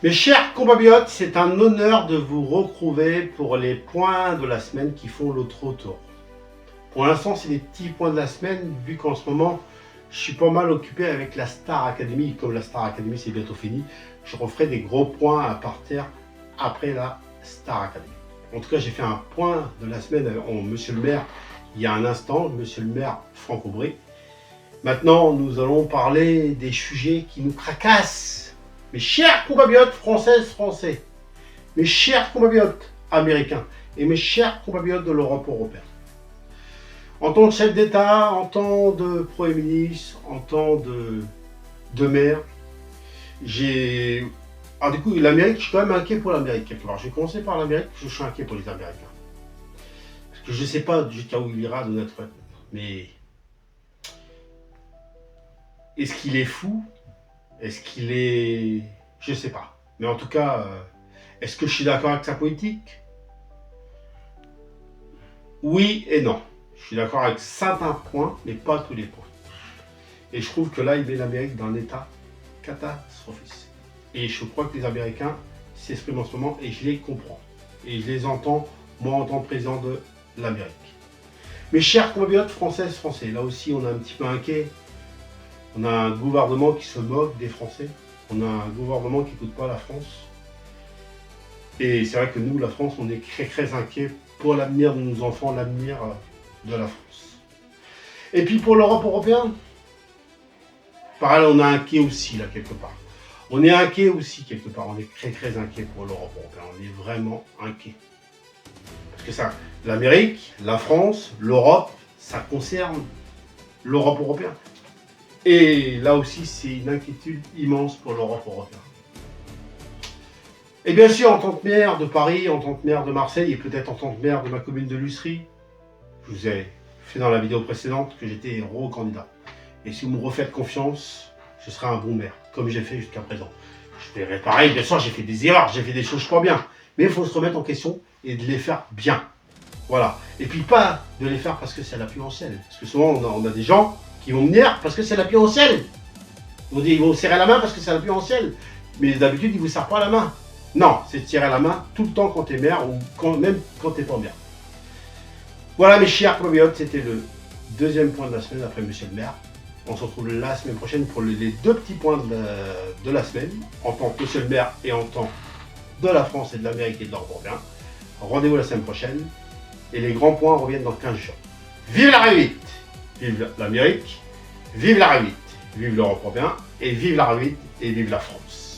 Mes chers compatriotes, c'est un honneur de vous retrouver pour les points de la semaine qui font l'autre tour. Pour l'instant, c'est les petits points de la semaine, vu qu'en ce moment, je suis pas mal occupé avec la Star Academy. Comme la Star Academy, c'est bientôt fini, je referai des gros points à partir après la Star Academy. En tout cas, j'ai fait un point de la semaine avec Monsieur le maire il y a un instant, Monsieur le maire Franck Aubry. Maintenant, nous allons parler des sujets qui nous tracassent. Mes chers compatriotes françaises, français, mes chers compatriotes américains et mes chers compatriotes de l'Europe européenne. En tant que chef d'État, en tant que Premier ministre, en tant de maire, j'ai... Alors du coup, l'Amérique, je suis quand même inquiet pour l'Amérique quelque part. Je vais commencer par l'Amérique, je suis inquiet pour les Américains. Parce que je ne sais pas jusqu'à où il ira Donald Trump. Mais est-ce qu'il est fou? Est-ce qu'il est... Je sais pas. Mais en tout cas, est-ce que je suis d'accord avec sa politique? Oui et non. Je suis d'accord avec certains points, mais pas tous les points. Et je trouve que là, il met l'Amérique dans un état catastrophique. Et je crois que les Américains s'expriment en ce moment et je les comprends. Et je les entends, moi, en tant que président de l'Amérique. Mes chers compatriotes françaises, français, là aussi, on est un petit peu inquiet. On a un gouvernement qui se moque des Français. On a un gouvernement qui n'écoute pas la France. Et c'est vrai que nous, la France, on est très très inquiets pour l'avenir de nos enfants, l'avenir de la France. Et puis pour l'Europe européenne, pareil, on est inquiet aussi là quelque part. On est inquiet aussi quelque part. On est très très inquiet pour l'Europe européenne. On est vraiment inquiet. Parce que ça, l'Amérique, la France, l'Europe, ça concerne l'Europe européenne. Et là aussi, c'est une inquiétude immense pour l'Europe européenne. Et bien sûr, en tant que maire de Paris, en tant que maire de Marseille, et peut-être en tant que maire de ma commune de Lussery, je vous ai fait dans la vidéo précédente que j'étais héros candidat. Et si vous me refaites confiance, je serai un bon maire, comme j'ai fait jusqu'à présent. Je ferai pareil, bien sûr, j'ai fait des erreurs, j'ai fait des choses pas bien. Mais il faut se remettre en question et de les faire bien. Voilà. Et puis pas de les faire parce que c'est la pluie en ciel. Parce que souvent, on a des gens qui vont venir parce que c'est la pluie en ciel. Ils vont serrer la main parce que c'est la pluie en ciel. Mais d'habitude, ils ne vous serrent pas la main. Non, c'est de tirer la main tout le temps quand tu es maire ou même quand tu n'es pas maire. Voilà mes chers compatriotes, c'était le deuxième point de la semaine après Monsieur le maire. On se retrouve la semaine prochaine pour les deux petits points de la semaine, en tant que Monsieur le maire et en tant de la France et de l'Amérique et de l'Europe européenne. Rendez-vous la semaine prochaine et les grands points reviennent dans 15 jours. Vive la réussite! Vive l'Amérique, vive la réussite, vive l'Europe européenne et vive la réussite et vive la France.